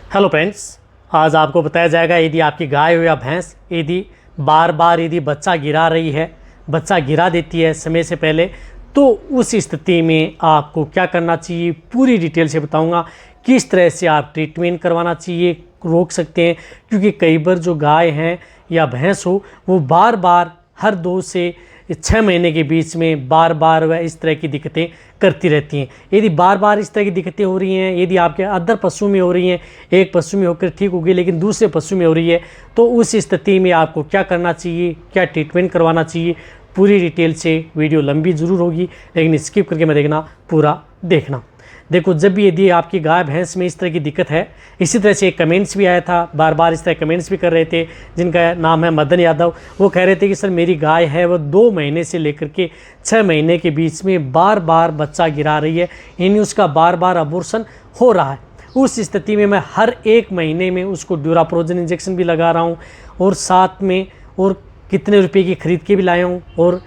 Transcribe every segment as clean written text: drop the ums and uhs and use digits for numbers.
Hello friends, आज आपको बताया जाएगा यदि आपकी गाय हो या भैंस यदि बार बार यदि बच्चा गिरा रही है, बच्चा गिरा देती है समय से पहले, तो उस स्थिति में आपको क्या करना चाहिए पूरी डिटेल से बताऊंगा। किस तरह से आप ट्रीटमेंट करवाना चाहिए, रोक सकते हैं, क्योंकि कई बार जो गाय हैं या भैंस हो वो बार बार हर 2 से 6 महीने के बीच में बार बार वह इस तरह की दिक्कतें करती रहती हैं। यदि बार बार इस तरह की दिक्कतें हो रही हैं, यदि आपके अदर पशु में हो रही हैं, एक पशु में होकर ठीक हो गई लेकिन दूसरे पशु में हो रही है, तो उस स्थिति में आपको क्या करना चाहिए, क्या ट्रीटमेंट करवाना चाहिए, पूरी डिटेल से। वीडियो लंबी ज़रूर होगी लेकिन स्किप करके मैं देखना, पूरा देखना। देखो, जब भी यदि आपकी गाय भैंस में इस तरह की दिक्कत है, इसी तरह से एक कमेंट्स भी आया था, बार बार इस तरह कमेंट्स भी कर रहे थे, जिनका नाम है मदन यादव। वो कह रहे थे कि सर मेरी गाय है वो 2 महीने से लेकर के 6 महीने के बीच में बार बार बच्चा गिरा रही है, यानी उसका बार बार अबॉर्शन हो रहा है। उस स्थिति में मैं हर 1 महीने में उसको ड्यूराप्रोजन इंजेक्शन भी लगा रहा हूँ और साथ में और कितने रुपये की खरीद के भी लाया हूँ, और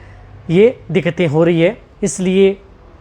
ये दिक्कतें हो रही है। इसलिए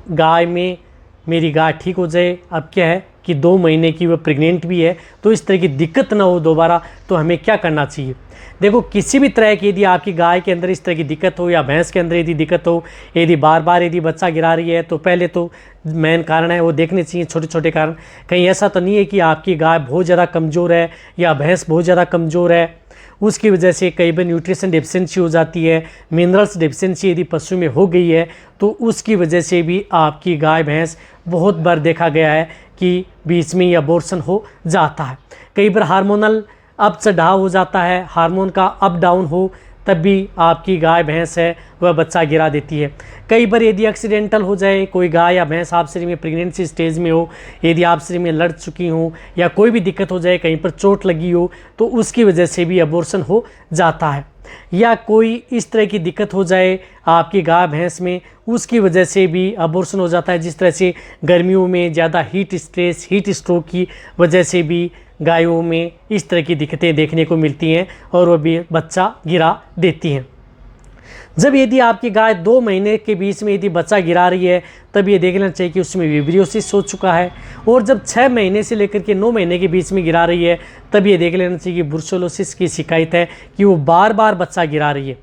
गाय में मेरी गाय ठीक हो जाए। अब क्या है कि 2 महीने की वो प्रेग्नेंट भी है, तो इस तरह की दिक्कत ना हो दोबारा, तो हमें क्या करना चाहिए। देखो, किसी भी तरह की यदि आपकी गाय के अंदर इस तरह की दिक्कत हो या भैंस के अंदर यदि दिक्कत हो, यदि बार बार यदि बच्चा गिरा रही है, तो पहले तो मेन कारण है वो देखने चाहिए, छोटे छोटे कारण। कहीं ऐसा तो नहीं है कि आपकी गाय बहुत ज़्यादा कमज़ोर है या भैंस बहुत ज़्यादा कमज़ोर है, उसकी वजह से कई बार न्यूट्रिशन डेफिशिएंसी हो जाती है, मिनरल्स डेफिशिएंसी यदि पशु में हो गई है, तो उसकी वजह से भी आपकी गाय भैंस बहुत बार देखा गया है कि बीच में अबॉर्शन हो जाता है। कई बार हार्मोनल अप चढ़ाव हो जाता है, हार्मोन का अप डाउन हो, तब भी आपकी गाय भैंस है वह बच्चा गिरा देती है। कई बार यदि एक्सीडेंटल हो जाए, कोई गाय या भैंस आप शरीर में प्रेगनेंसी स्टेज में हो, यदि आप शरीर में लड़ चुकी हो या कोई भी दिक्कत हो जाए, कहीं पर चोट लगी हो, तो उसकी वजह से भी अबॉर्शन हो जाता है। या कोई इस तरह की दिक्कत हो जाए आपकी गाय भैंस में, उसकी वजह से भी अबॉर्शन हो जाता है। जिस तरह से गर्मियों में ज़्यादा हीट स्ट्रेस, हीट स्ट्रोक की वजह से भी गायों में इस तरह की दिक्कतें देखने को मिलती हैं और वह भी बच्चा गिरा देती हैं। जब यदि आपकी गाय 2 महीने के बीच में यदि बच्चा गिरा रही है, तब ये देखना चाहिए कि उसमें विब्रियोसिस हो चुका है। और जब 6 महीने से लेकर के 9 महीने के बीच में गिरा रही है, तब ये देख लेना चाहिए कि ब्रुसेलोसिस की शिकायत है, कि वो बार बार बच्चा गिरा रही है।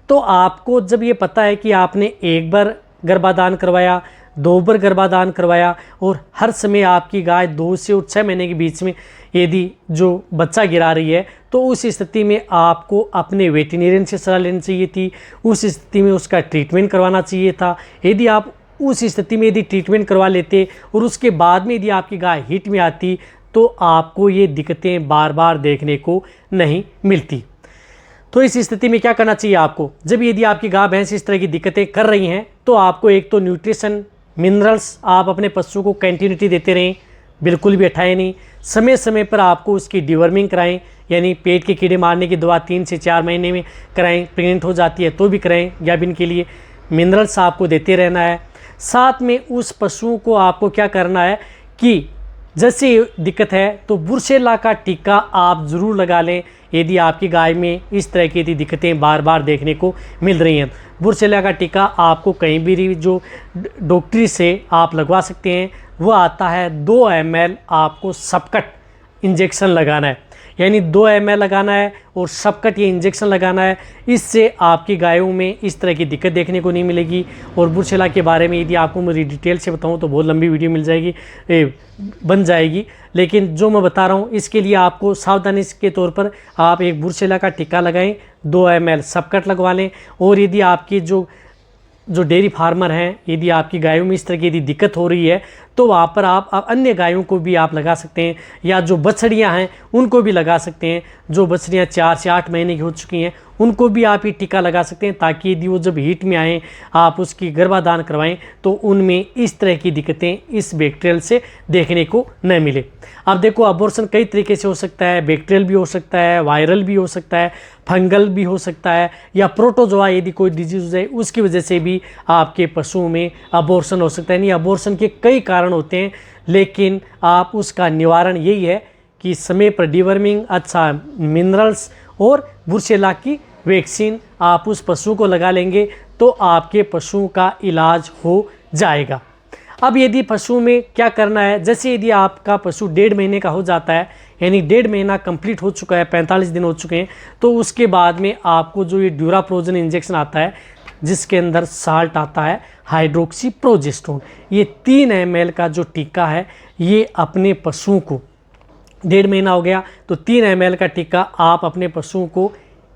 तो आपको जब ये पता है कि आपने 1 बार गर्भाधान करवाया, 2 बार गर्भाधान करवाया, और हर समय आपकी गाय 2 से और 6 महीने के बीच में यदि जो बच्चा गिरा रही है, तो उस स्थिति में आपको अपने वेटरनरियन से सलाह लेनी चाहिए थी। उस स्थिति में उसका ट्रीटमेंट करवाना चाहिए था। यदि आप उस स्थिति में यदि ट्रीटमेंट करवा लेते और उसके बाद में यदि आपकी गाय हिट में आती, तो आपको ये दिक्कतें बार बार देखने को नहीं मिलती। तो इस स्थिति में क्या करना चाहिए आपको, जब यदि आपकी गाय भैंस इस तरह की दिक्कतें कर रही हैं, तो आपको एक तो न्यूट्रिशन मिनरल्स आप अपने पशु को कंटिन्यूटी देते रहें, बिल्कुल भी हटाएं नहीं। समय समय पर आपको उसकी डिवर्मिंग कराएं, यानी पेट के कीड़े मारने की दवा 3 से 4 महीने में कराएं। प्रेग्नेंट हो जाती है तो भी कराएं, गाभिन के लिए मिनरल्स आपको देते रहना है। साथ में उस पशु को आपको क्या करना है कि जैसे दिक्कत है तो बुरसेला का टीका आप ज़रूर लगा लें, यदि आपकी गाय में इस तरह की यदि दिक्कतें बार बार देखने को मिल रही हैं। बुरसेला का टीका आपको कहीं भी जो डॉक्टरी से आप लगवा सकते हैं, वो आता है 2 ml आपको सबकट इंजेक्शन लगाना है, यानी 2 ml लगाना है और सबकट ये इंजेक्शन लगाना है। इससे आपकी गायों में इस तरह की दिक्कत देखने को नहीं मिलेगी। और बुरसेला के बारे में यदि आपको मेरी डिटेल से बताऊं तो बहुत लंबी वीडियो मिल जाएगी, बन जाएगी, लेकिन जो मैं बता रहा हूं इसके लिए आपको सावधानी के तौर पर आप एक बुरसेला का टीका लगाएं, 2 ml सबकट लगवा लें। और यदि आपकी जो डेयरी फार्मर हैं, यदि आपकी गायों में इस तरह की यदि दिक्कत हो रही है, तो वहाँ पर आप अन्य गायों को भी आप लगा सकते हैं, या जो बछड़ियाँ हैं उनको भी लगा सकते हैं। जो बछड़ियाँ 4 से 8 महीने की हो चुकी हैं उनको भी आप ये टीका लगा सकते हैं, ताकि यदि वो जब हीट में आएँ आप उसकी गर्भाधान करवाएं तो उनमें इस तरह की दिक्कतें इस बैक्टीरियल से देखने को न मिले। अब देखो, अबॉर्शन कई तरीके से हो सकता है, बैक्टीरियल भी हो सकता है, वायरल भी हो सकता है, फंगल भी हो सकता है, या प्रोटोजोआ यदि कोई डिजीज हो जाए उसकी वजह से भी आपके पशुओं में अबॉर्शन हो सकता है। यानी अबॉर्शन के कई कारण होते हैं, लेकिन आप उसका निवारण यही है कि समय पर डिवर्मिंग, अच्छा मिनरल्स और बुरसेला की वैक्सीन आप उस पशु को लगा लेंगे तो आपके पशु का इलाज हो जाएगा। अब यदि पशु में क्या करना है, जैसे यदि आपका पशु 1.5 महीने का हो जाता है, यानी 1.5 महीना कंप्लीट हो चुका है, 45 दिन हो चुके हैं, तो उसके बाद में आपको जो ये ड्यूराप्रोजन इंजेक्शन आता है जिसके अंदर साल्ट आता है हाइड्रोक्सी प्रोजेस्टेरोन, ये 3 ml का जो टीका है ये अपने पशुओं को 1.5 महीना हो गया तो 3 ml का टीका आप अपने पशुओं को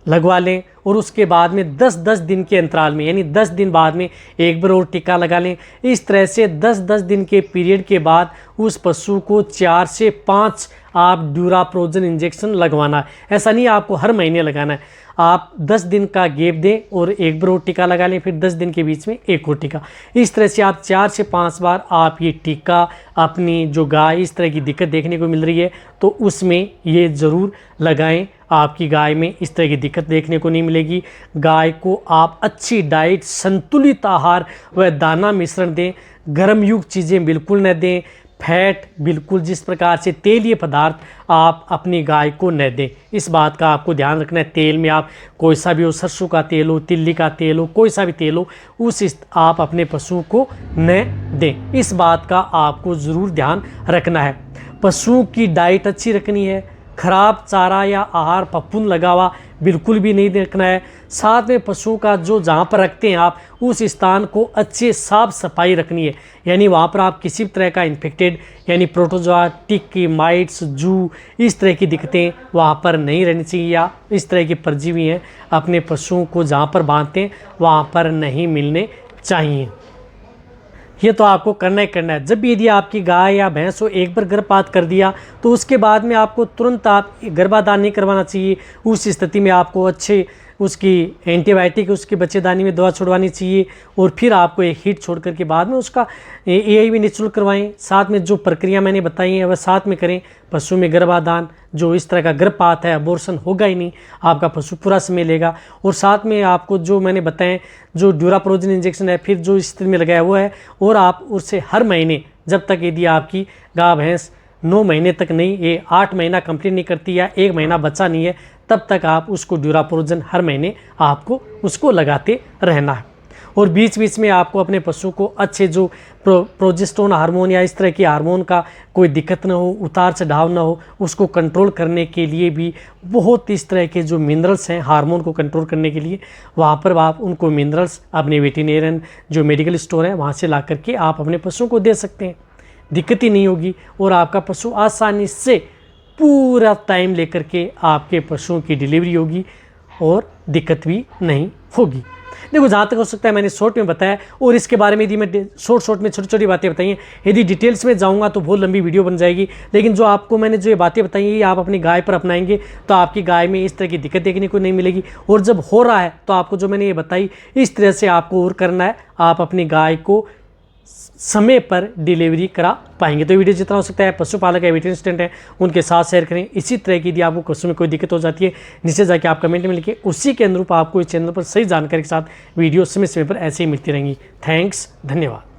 लगवा लें और उसके बाद में 10-10 दिन के अंतराल में, यानी 10 दिन बाद में एक बार और टीका लगा लें। इस तरह से 10-10 दिन के पीरियड के बाद उस पशु को 4 से 5 आप ड्यूराप्रोजन इंजेक्शन लगवाना है। ऐसा नहीं आपको हर महीने लगाना है, आप 10 दिन का गैप दें और एक बार और टीका लगा लें, फिर 10 दिन के बीच में एक और टीका। इस तरह से आप 4 से 5 बार आप ये टीका अपनी जो गाय इस तरह की दिक्कत देखने को मिल रही है तो उसमें ये ज़रूर लगाएं। आपकी गाय में इस तरह की दिक्कत देखने को नहीं मिलेगी। गाय को आप अच्छी डाइट, संतुलित आहार व दाना मिश्रण दें, गर्म युक्त चीज़ें बिल्कुल न दें, फैट बिल्कुल, जिस प्रकार से तेलीय पदार्थ आप अपनी गाय को न दें। इस बात का आपको ध्यान रखना है। तेल में आप कोई सा भी हो, सरसों का तेल हो, तिल्ली का तेल हो, कोई सा भी तेल हो, आप अपने पशुओं को न दें। इस बात का आपको ज़रूर ध्यान रखना है। पशुओं की डाइट अच्छी रखनी है, खराब चारा या आहार पप्पून लगा हुआ बिल्कुल भी नहीं देखना है। साथ में पशुओं का जो जहाँ पर रखते हैं आप उस स्थान को अच्छे साफ सफाई रखनी है, यानी वहाँ पर आप किसी भी तरह का इन्फेक्टेड यानी प्रोटोजोआ, टिक, माइट्स, जू, इस तरह की दिक्कतें वहाँ पर नहीं रहनी चाहिए, या इस तरह के परजीवी हैं अपने पशुओं को जहाँ पर बांधते हैं वहाँ पर नहीं मिलने चाहिए। ये तो आपको करना ही करना है। जब भी यदि आपकी गाय या भैंस हो एक बार गर्भपात कर दिया तो उसके बाद में आपको तुरंत आप गर्भाधान नहीं करवाना चाहिए। उस स्थिति में आपको अच्छे उसकी एंटीबायोटिक, उसकी बच्चेदानी में दवा छुड़वानी चाहिए और फिर आपको एक हीट छोड़ कर के बाद में उसका AIV निःशुल्क करवाएं। साथ में जो प्रक्रिया मैंने बताई है वह साथ में करें। पशु में गर्भाधान, जो इस तरह का गर्भपात है, अबॉर्शन होगा ही नहीं, आपका पशु पूरा समय लेगा। और साथ में आपको जो मैंने बताएं जो ड्यूराप्रोजन इंजेक्शन है फिर जो स्थिति में लगाया हुआ है, और आप उससे हर महीने, जब तक यदि आपकी गाय भैंस 9 महीने तक नहीं, ये 8 महीना कंप्लीट नहीं करती या 1 महीना बच्चा नहीं है, तब तक आप उसको ड्यूराप्रोजन हर महीने आपको उसको लगाते रहना है। और बीच बीच में आपको अपने पशु को अच्छे जो प्रोजेस्टेरोन हार्मोन या इस तरह के हार्मोन का कोई दिक्कत ना हो, उतार चढ़ाव ना हो, उसको कंट्रोल करने के लिए भी बहुत इस तरह के जो मिनरल्स हैं हार्मोन को कंट्रोल करने के लिए, वहाँ पर आप उनको मिनरल्स अपने वेटेरिनेरियन जो मेडिकल स्टोर है वहाँ से ला करके आप अपने पशुओं को दे सकते हैं। दिक्कत ही नहीं होगी और आपका पशु आसानी से पूरा टाइम लेकर के आपके पशुओं की डिलीवरी होगी और दिक्कत भी नहीं होगी। देखो, जहाँ तक हो सकता है मैंने शॉर्ट में बताया, और इसके बारे में यदि मैं शॉर्ट में छोटी छोटी बातें बताई हैं, यदि डिटेल्स में जाऊँगा तो बहुत लंबी वीडियो बन जाएगी। लेकिन जो आपको मैंने जो ये बातें बताई हैं, आप अपनी गाय पर अपनाएंगे तो आपकी गाय में इस तरह की दिक्कत देखने को नहीं मिलेगी। और जब हो रहा है तो आपको जो मैंने ये बताई इस तरह से आपको और करना है, आप अपनी गाय को समय पर डिलीवरी करा पाएंगे। तो वीडियो जितना हो सकता है पशुपालक या वेटरनरी असिस्टेंट है उनके साथ शेयर करें। इसी तरह की यदि आपको पशु में कोई दिक्कत हो जाती है, नीचे जाके आप कमेंट में लिखिए, उसी के अनुरूप आपको इस चैनल पर सही जानकारी के साथ वीडियो समय समय पर ऐसे ही मिलती रहेंगी। थैंक्स, धन्यवाद।